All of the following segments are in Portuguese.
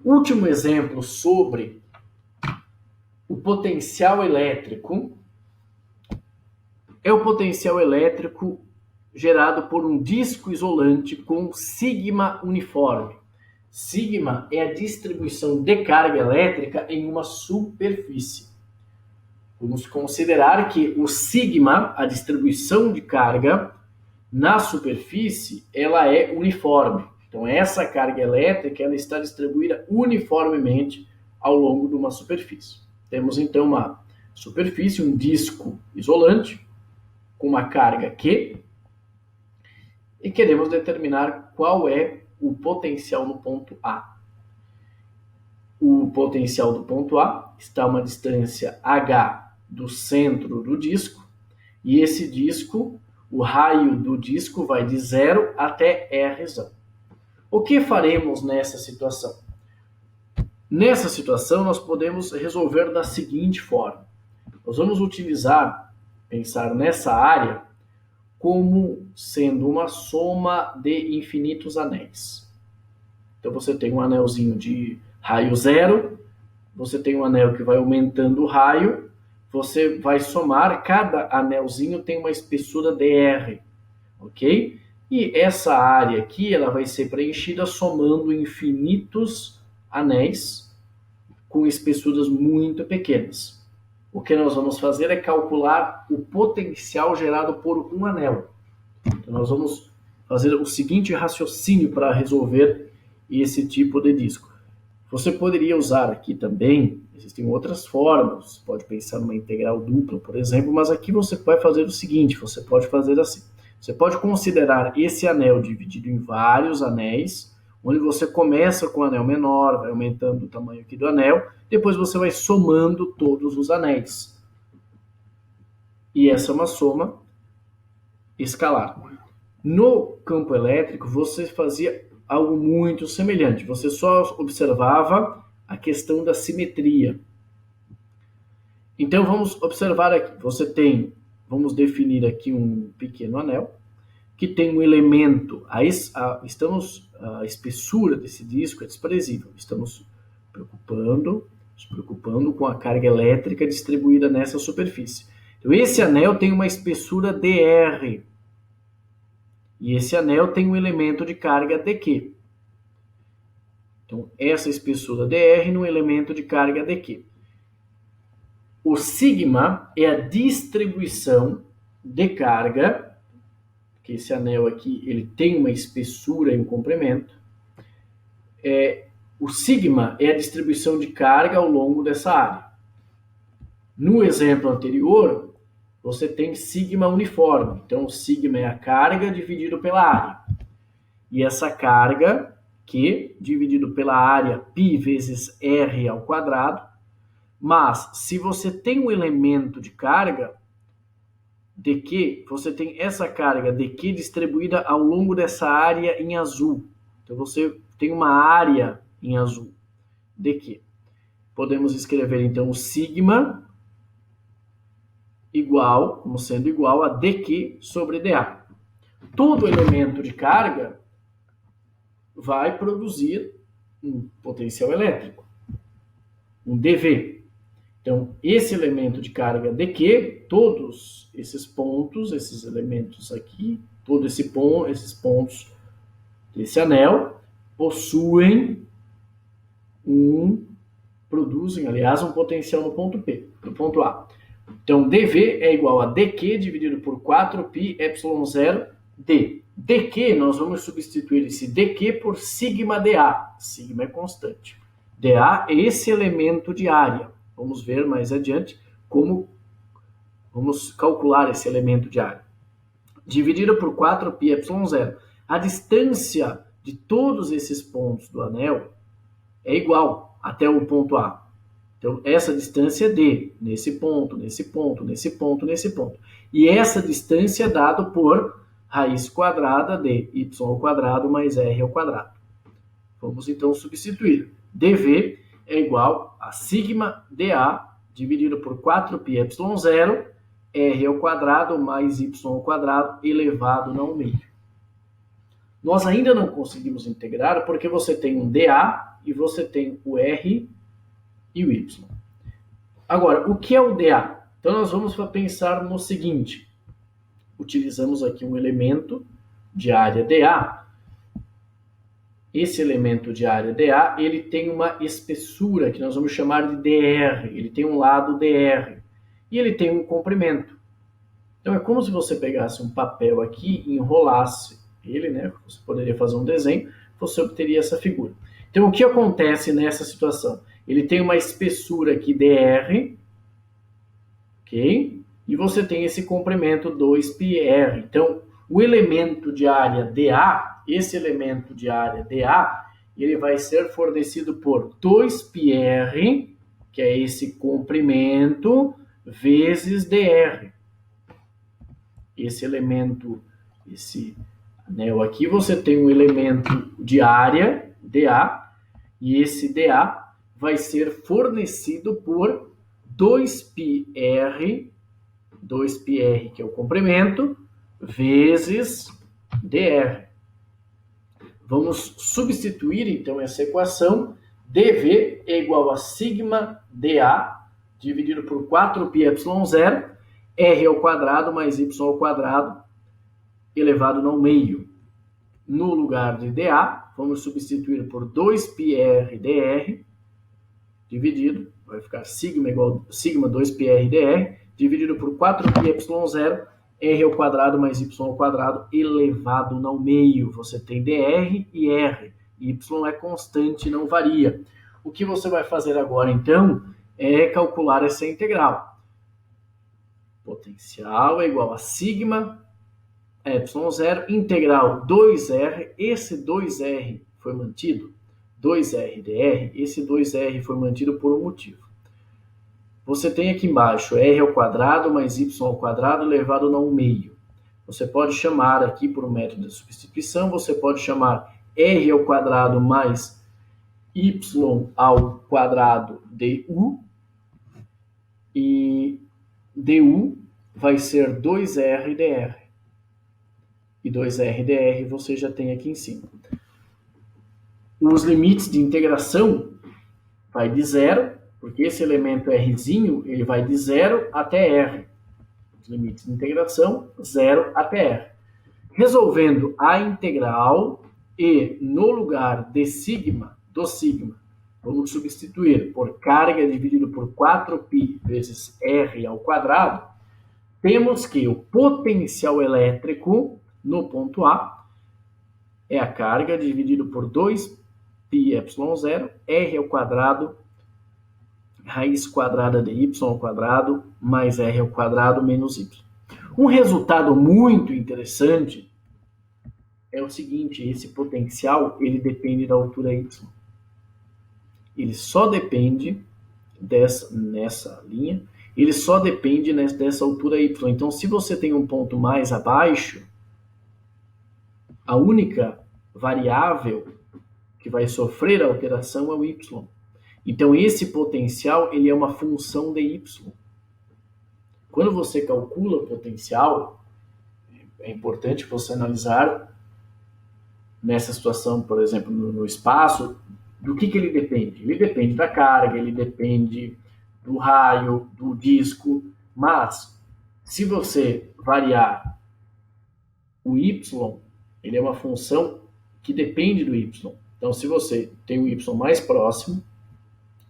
Último exemplo sobre o potencial elétrico é o potencial elétrico gerado por um disco isolante com sigma uniforme. Sigma é a distribuição de carga elétrica em uma superfície. Vamos considerar que o sigma, a distribuição de carga na superfície, ela é uniforme. Então, essa carga elétrica ela está distribuída uniformemente ao longo de uma superfície. Temos, então, uma superfície, um disco isolante, com uma carga Q, e queremos determinar qual é o potencial no ponto A. O potencial do ponto A está a uma distância h do centro do disco, e esse disco, o raio do disco vai de 0 até R. O que faremos nessa situação? Nessa situação, nós podemos resolver da seguinte forma. Nós vamos pensar nessa área como sendo uma soma de infinitos anéis. Então, você tem um anelzinho de raio 0, você tem um anel que vai aumentando o raio, você vai somar, cada anelzinho tem uma espessura dr, ok? E essa área aqui, ela vai ser preenchida somando infinitos anéis com espessuras muito pequenas. O que nós vamos fazer é calcular o potencial gerado por um anel. Então, nós vamos fazer o seguinte raciocínio para resolver esse tipo de disco. Você poderia usar aqui também, existem outras formas, você pode pensar numa integral dupla, por exemplo, mas aqui você vai fazer o seguinte, você pode fazer assim. Você pode considerar esse anel dividido em vários anéis, onde você começa com o anel menor, vai aumentando o tamanho aqui do anel, depois você vai somando todos os anéis. E essa é uma soma escalar. No campo elétrico, você fazia algo muito semelhante. Você só observava a questão da simetria. Então, vamos observar aqui. Vamos definir aqui um pequeno anel, que tem um elemento, a espessura desse disco é desprezível. Estamos nos preocupando com a carga elétrica distribuída nessa superfície. Então, esse anel tem uma espessura dr. E esse anel tem um elemento de carga dq. Então, essa espessura dr no elemento de carga dq. O sigma é a distribuição de carga, que esse anel aqui ele tem uma espessura e um comprimento. O sigma é a distribuição de carga ao longo dessa área. No exemplo anterior, você tem sigma uniforme. Então, o sigma é a carga dividido pela área. E essa carga, Q, dividido pela área π vezes R ao quadrado. Mas, se você tem um elemento de carga, dq, você tem essa carga dq distribuída ao longo dessa área em azul. Então, você tem uma área em azul, dq. Podemos escrever, então, o sigma como sendo igual a dq sobre dA. Todo elemento de carga vai produzir um potencial elétrico, um dV. Então, esse elemento de carga dq, todos esses pontos, esses elementos aqui, esses pontos desse anel, produzem, aliás, um potencial no ponto P, no ponto A. Então, dV é igual a dq dividido por 4π ε0 d. dq, nós vamos substituir esse dq por sigma dA. Sigma é constante. dA é esse elemento de área. Vamos ver mais adiante como vamos calcular esse elemento de área. Dividido por 4π ε0. A distância de todos esses pontos do anel é igual até o ponto A. Então, essa distância é d, nesse ponto, nesse ponto, nesse ponto, nesse ponto. E essa distância é dada por raiz quadrada de y ao quadrado mais r ao quadrado. Vamos, então, substituir. dV é igual a sigma dA dividido por 4π ε0, r ao quadrado mais y ao quadrado elevado ao meio. Nós ainda não conseguimos integrar porque você tem um dA e você tem o R e o Y. Agora, o que é o dA? Então, nós vamos pensar no seguinte. Utilizamos aqui um elemento de área dA. Esse elemento de área dA, ele tem uma espessura que nós vamos chamar de dr. Ele tem um lado dr. E ele tem um comprimento. Então, é como se você pegasse um papel aqui e enrolasse ele, né? Você poderia fazer um desenho, você obteria essa figura. Então, o que acontece nessa situação? Ele tem uma espessura aqui dr, ok? E você tem esse comprimento 2πr. Então, o elemento de área dA, esse elemento de área dA, ele vai ser fornecido por 2πr, que é esse comprimento, vezes dr. Esse elemento, esse anel aqui, você tem um elemento de área, dA, e esse dA vai ser fornecido por 2πr, que é o comprimento, vezes dr. Vamos substituir, então, essa equação. dV é igual a sigma dA, dividido por 4πε0, r ao quadrado mais y ao quadrado, elevado ao meio. No lugar de dA, vamos substituir por 2πr dr, dividido, vai ficar sigma igual a sigma 2πr dr, dividido por 4πε0, r ao quadrado mais y ao quadrado, elevado ao meio. Você tem dr e r. Y é constante, não varia. O que você vai fazer agora, então, é calcular essa integral. Potencial é igual a sigma ε0, integral 2r, esse 2r foi mantido, 2r dr, esse 2r foi mantido por um motivo. Você tem aqui embaixo r ao quadrado mais y ao quadrado elevado ao meio. Você pode chamar aqui por um método de substituição, você pode chamar r ao quadrado mais y ao quadrado du, e du vai ser 2r dr. E 2r dr você já tem aqui em cima. Os limites de integração vai de zero, porque esse elemento rzinho, ele vai de 0 até r. Os limites de integração, 0 até r. Resolvendo a integral e no lugar de sigma, do sigma, vamos substituir por carga dividido por 4π vezes r ao quadrado, temos que o potencial elétrico no ponto A é a carga dividido por 2πε0, r ao quadrado, raiz quadrada de y ao quadrado, mais r ao quadrado menos y. Um resultado muito interessante é o seguinte: esse potencial, ele depende da altura y. Ele só depende nessa linha, ele só depende dessa altura y. Então, se você tem um ponto mais abaixo, a única variável que vai sofrer alteração é o y. Então, esse potencial, ele é uma função de y. Quando você calcula o potencial, é importante você analisar nessa situação, por exemplo, no espaço, do que ele depende. Ele depende da carga, ele depende do raio, do disco, mas se você variar o y, ele é uma função que depende do y. Então, se você tem o y mais próximo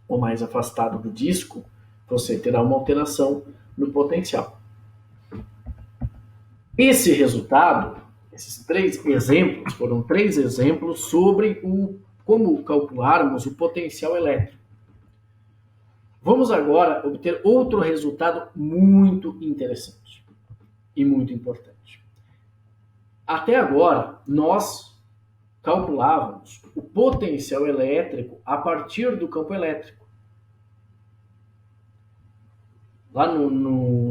ou mais afastado do disco, você terá uma alteração no potencial. Esse resultado, esses 3 exemplos, foram 3 exemplos sobre como calcularmos o potencial elétrico. Vamos agora obter outro resultado muito interessante e muito importante. Até agora, nós calculávamos o potencial elétrico a partir do campo elétrico. Lá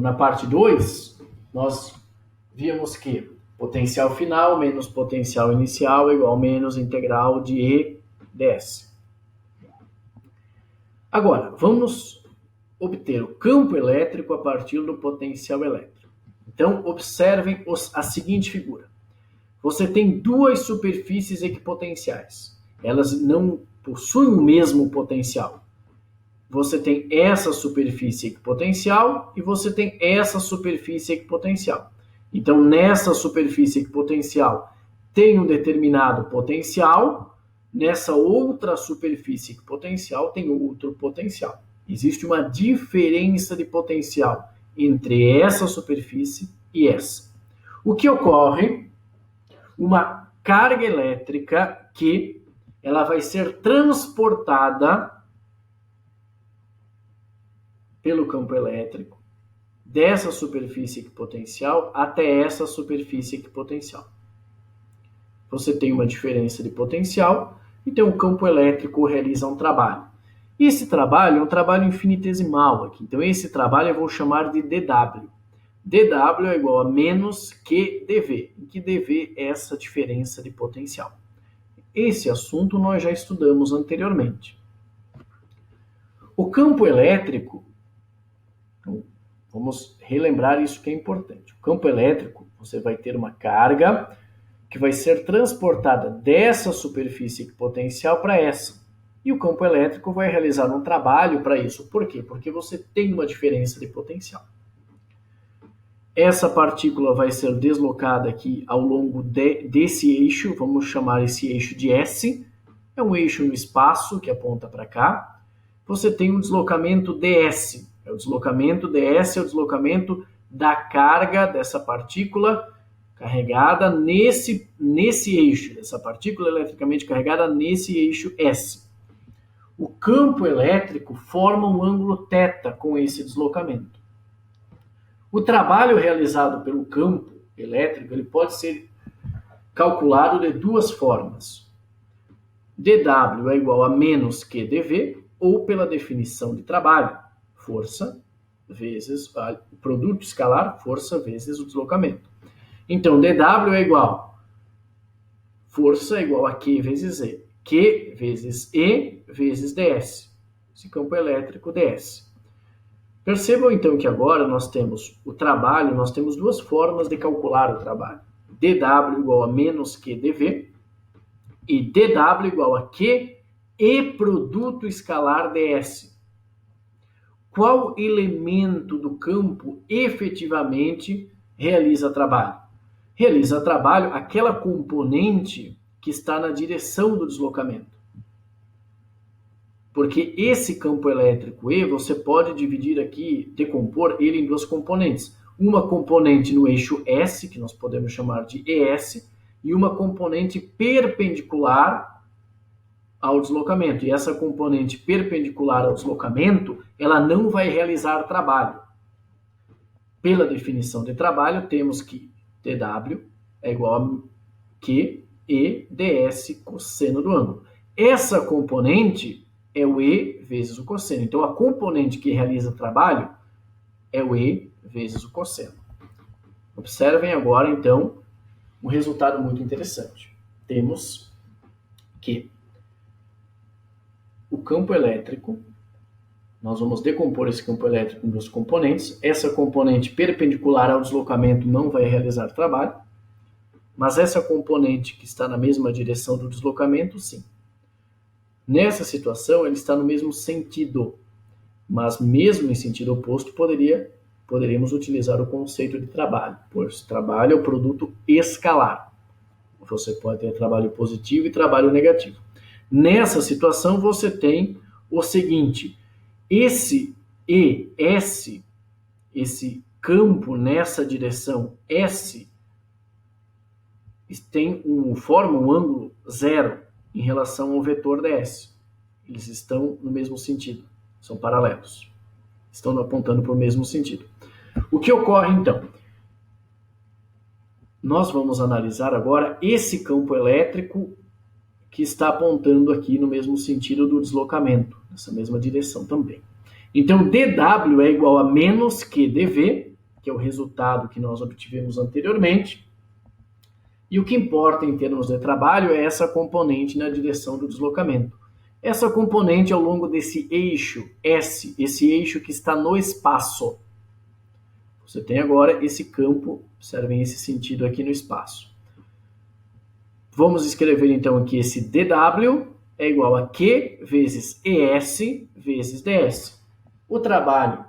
na parte 2, nós víamos que potencial final menos potencial inicial é igual a menos integral de E ds. Agora, vamos obter o campo elétrico a partir do potencial elétrico. Então, observem a seguinte figura. Você tem 2 superfícies equipotenciais. Elas não possuem o mesmo potencial. Você tem essa superfície equipotencial e você tem essa superfície equipotencial. Então, nessa superfície equipotencial tem um determinado potencial, nessa outra superfície equipotencial tem outro potencial. Existe uma diferença de potencial entre essa superfície e essa. O que ocorre? Uma carga elétrica que ela vai ser transportada pelo campo elétrico dessa superfície equipotencial até essa superfície equipotencial. Você tem uma diferença de potencial, então o campo elétrico realiza um trabalho. E esse trabalho é um trabalho infinitesimal aqui. Então esse trabalho eu vou chamar de dW. dW é igual a menos que dV, em que dV é essa diferença de potencial. Esse assunto nós já estudamos anteriormente. O campo elétrico, então, vamos relembrar isso que é importante. O campo elétrico, você vai ter uma carga que vai ser transportada dessa superfície equipotencial para essa. E o campo elétrico vai realizar um trabalho para isso. Por quê? Porque você tem uma diferença de potencial. Essa partícula vai ser deslocada aqui ao longo desse eixo, vamos chamar esse eixo de S. É um eixo no espaço que aponta para cá. Você tem um deslocamento ds. O deslocamento ds é o deslocamento da carga dessa partícula carregada nesse eixo, dessa partícula eletricamente carregada nesse eixo S. O campo elétrico forma um ângulo θ com esse deslocamento. O trabalho realizado pelo campo elétrico ele pode ser calculado de duas formas. dW é igual a menos que dV, ou pela definição de trabalho, força vezes o produto escalar, força vezes o deslocamento. Então, dW é igual, força é igual a Q vezes E. Q vezes E vezes ds. Esse campo elétrico ds. Percebam então que agora nós temos o trabalho, nós temos duas formas de calcular o trabalho. dW igual a menos Q dV e dW igual a Q e produto escalar ds. Qual elemento do campo efetivamente realiza trabalho? Realiza trabalho aquela componente que está na direção do deslocamento. Porque esse campo elétrico E, você pode dividir aqui, decompor ele em duas componentes. Uma componente no eixo S, que nós podemos chamar de ES, e uma componente perpendicular ao deslocamento. E essa componente perpendicular ao deslocamento, ela não vai realizar trabalho. Pela definição de trabalho, temos que dW é igual a Q e ds cosseno do ângulo. Essa componente é o E vezes o cosseno. Então, a componente que realiza trabalho é o E vezes o cosseno. Observem agora, então, um resultado muito interessante. Temos que o campo elétrico, nós vamos decompor esse campo elétrico em duas componentes. Essa componente perpendicular ao deslocamento não vai realizar trabalho, mas essa componente que está na mesma direção do deslocamento, sim. Nessa situação, ele está no mesmo sentido, mas mesmo em sentido oposto, poderíamos utilizar o conceito de trabalho, pois trabalho é o produto escalar. Você pode ter trabalho positivo e trabalho negativo. Nessa situação, você tem o seguinte: esse ES, esse campo nessa direção S, forma um ângulo zero em relação ao vetor ds. Eles estão no mesmo sentido, são paralelos. Estão apontando para o mesmo sentido. O que ocorre então? Nós vamos analisar agora esse campo elétrico que está apontando aqui no mesmo sentido do deslocamento, nessa mesma direção também. Então, dW é igual a menos Q dV, que é o resultado que nós obtivemos anteriormente. E o que importa em termos de trabalho é essa componente na direção do deslocamento. Essa componente ao longo desse eixo S, esse eixo que está no espaço. Você tem agora esse campo, observem esse sentido aqui no espaço. Vamos escrever então aqui esse dW é igual a Q vezes ES vezes DS. O trabalho,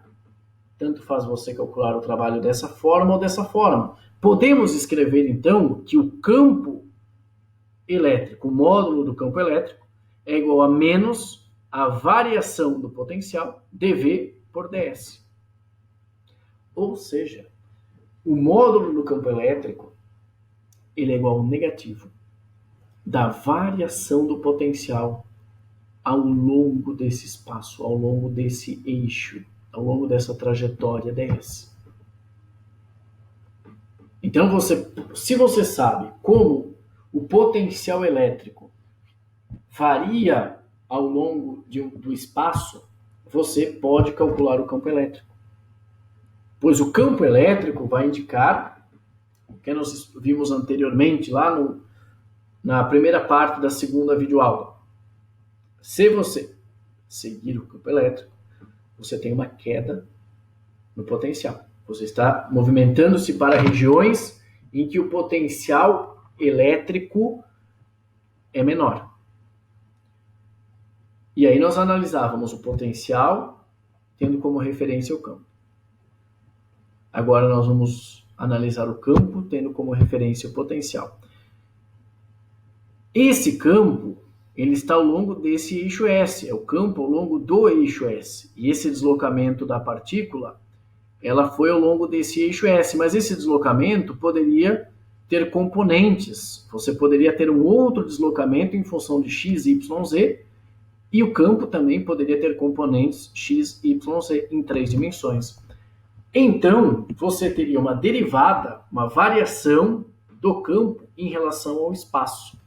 tanto faz você calcular o trabalho dessa forma ou dessa forma. Podemos escrever, então, que o campo elétrico, o módulo do campo elétrico, é igual a menos a variação do potencial, dV por ds. Ou seja, o módulo do campo elétrico ele é igual ao negativo da variação do potencial ao longo desse espaço, ao longo desse eixo, ao longo dessa trajetória ds. Então, se você sabe como o potencial elétrico varia ao longo do espaço, você pode calcular o campo elétrico. Pois o campo elétrico vai indicar o que nós vimos anteriormente, lá na primeira parte da segunda videoaula. Se você seguir o campo elétrico, você tem uma queda no potencial. Você está movimentando-se para regiões em que o potencial elétrico é menor. E aí nós analisávamos o potencial tendo como referência o campo. Agora nós vamos analisar o campo tendo como referência o potencial. Esse campo, ele está ao longo desse eixo S, é o campo ao longo do eixo S. E esse deslocamento da partícula, ela foi ao longo desse eixo S, mas esse deslocamento poderia ter componentes. Você poderia ter um outro deslocamento em função de x, y, z, e o campo também poderia ter componentes x, y, z em 3 dimensões. Então, você teria uma derivada, uma variação do campo em relação ao espaço.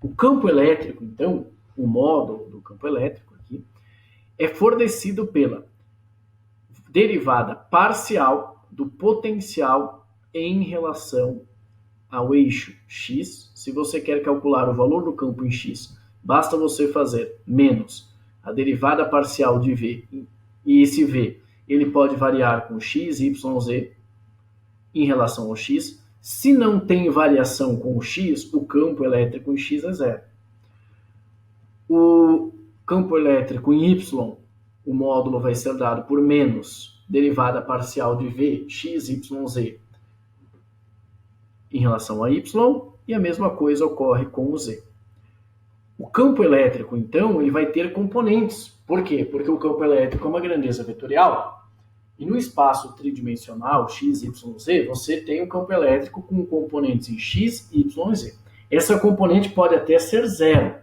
O campo elétrico, então, o módulo do campo elétrico aqui, é fornecido pela derivada parcial do potencial em relação ao eixo x. Se você quer calcular o valor do campo em x, basta você fazer menos a derivada parcial de v, e esse v ele pode variar com x, y, z em relação ao x. Se não tem variação com o x, o campo elétrico em x é zero. O campo elétrico em y, o módulo vai ser dado por menos derivada parcial de v, x, y, z em relação a y, e a mesma coisa ocorre com o z. O campo elétrico, então, ele vai ter componentes. Por quê? Porque o campo elétrico é uma grandeza vetorial. E no espaço tridimensional, x, y, z, você tem um campo elétrico com componentes em x, y e z. Essa componente pode até ser zero.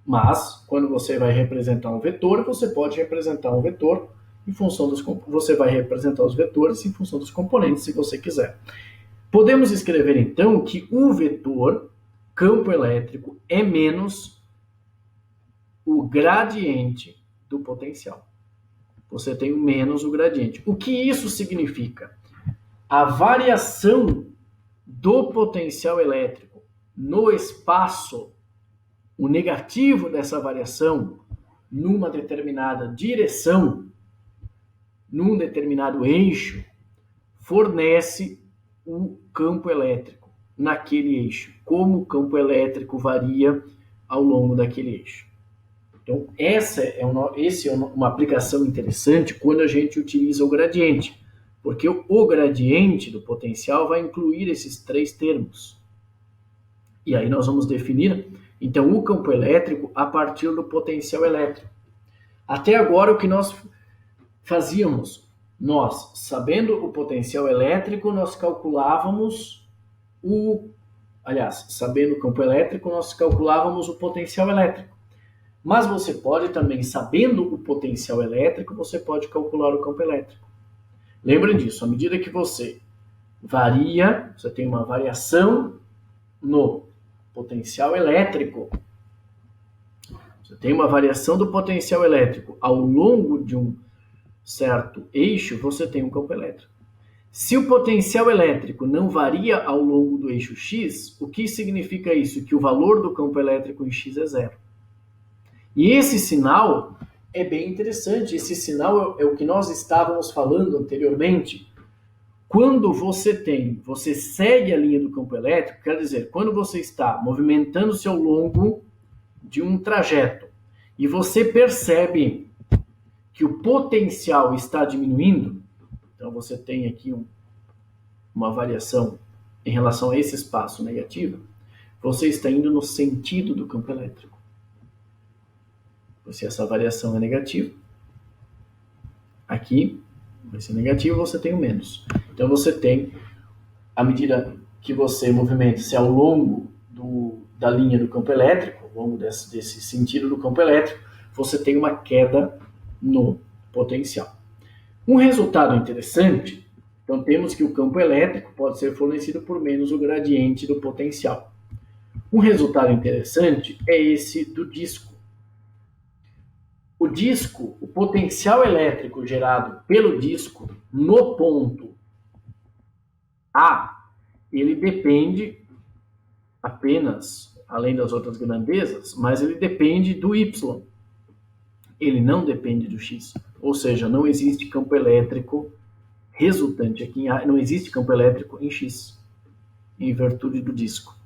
Mas, quando você vai representar um vetor, você pode representar um vetor em função dos... Você vai representar os vetores em função dos componentes, se você quiser. Podemos escrever, então, que o vetor campo elétrico é menos o gradiente do potencial. Você tem o menos o gradiente. O que isso significa? A variação do potencial elétrico no espaço, o negativo dessa variação numa determinada direção, num determinado eixo, fornece o campo elétrico naquele eixo, como o campo elétrico varia ao longo daquele eixo. Então, essa é uma aplicação interessante quando a gente utiliza o gradiente, porque o gradiente do potencial vai incluir esses 3 termos. E aí nós vamos definir, então, o campo elétrico a partir do potencial elétrico. Até agora, o que nós fazíamos? Nós, sabendo o potencial elétrico, nós calculávamos sabendo o campo elétrico, nós calculávamos o potencial elétrico. Mas você pode também, sabendo o potencial elétrico, você pode calcular o campo elétrico. Lembrem disso, à medida que você varia, você tem uma variação no potencial elétrico. Você tem uma variação do potencial elétrico ao longo de um certo eixo, você tem um campo elétrico. Se o potencial elétrico não varia ao longo do eixo x, o que significa isso? Que o valor do campo elétrico em x é zero. E esse sinal é bem interessante. Esse sinal é o que nós estávamos falando anteriormente. Quando você segue a linha do campo elétrico, quer dizer, quando você está movimentando-se ao longo de um trajeto e você percebe que o potencial está diminuindo, então você tem aqui uma variação em relação a esse espaço negativo, você está indo no sentido do campo elétrico. Se essa variação é negativa, aqui vai ser negativo, você tem o menos. Então você tem, à medida que você movimenta-se ao longo da linha do campo elétrico, ao longo desse sentido do campo elétrico, você tem uma queda no potencial. Um resultado interessante, então temos que o campo elétrico pode ser fornecido por menos o gradiente do potencial. Um resultado interessante é esse do disco. O disco, o potencial elétrico gerado pelo disco no ponto A, ele depende apenas, além das outras grandezas, mas ele depende do Y. Ele não depende do X. Ou seja, não existe campo elétrico resultante aqui em A, não existe campo elétrico em X, em virtude do disco.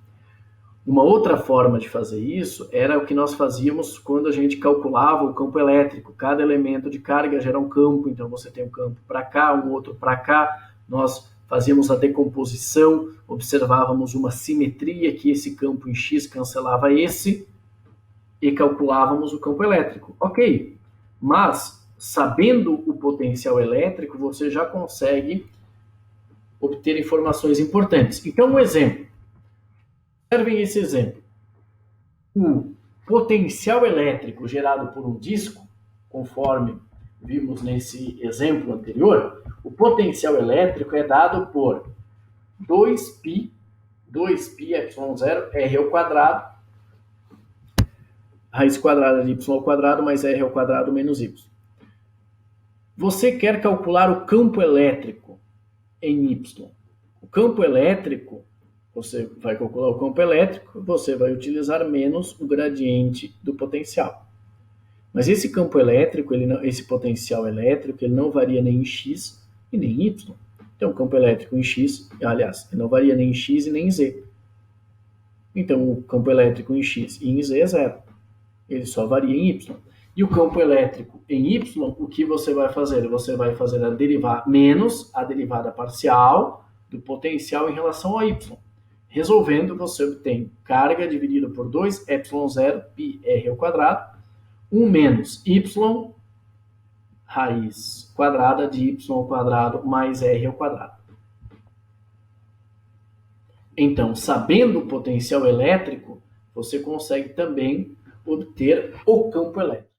Uma outra forma de fazer isso era o que nós fazíamos quando a gente calculava o campo elétrico. Cada elemento de carga gera um campo, então você tem um campo para cá, um outro para cá. Nós fazíamos a decomposição, observávamos uma simetria que esse campo em X cancelava esse e calculávamos o campo elétrico. Ok, mas sabendo o potencial elétrico, você já consegue obter informações importantes. Então, um exemplo. Observem esse exemplo. O potencial elétrico gerado por um disco, conforme vimos nesse exemplo anterior, o potencial elétrico é dado por 2π ε0 r ao quadrado, raiz quadrada de y ao quadrado mais r ao quadrado menos y. Você quer calcular o campo elétrico em y. O campo elétrico, você vai calcular o campo elétrico, você vai utilizar menos o gradiente do potencial. Mas esse campo elétrico, esse potencial elétrico, ele não varia nem em x e nem em y. Então, o campo elétrico em x, aliás, ele não varia nem em x e nem em z. Então, o campo elétrico em x e em z é zero. Ele só varia em y. E o campo elétrico em y, o que você vai fazer? Você vai fazer menos a derivada parcial do potencial em relação ao y. Resolvendo, você obtém carga dividido por 2 ε0 π r ao quadrado, 1 menos y raiz quadrada de y ao quadrado mais r ao quadrado. Então, sabendo o potencial elétrico, você consegue também obter o campo elétrico.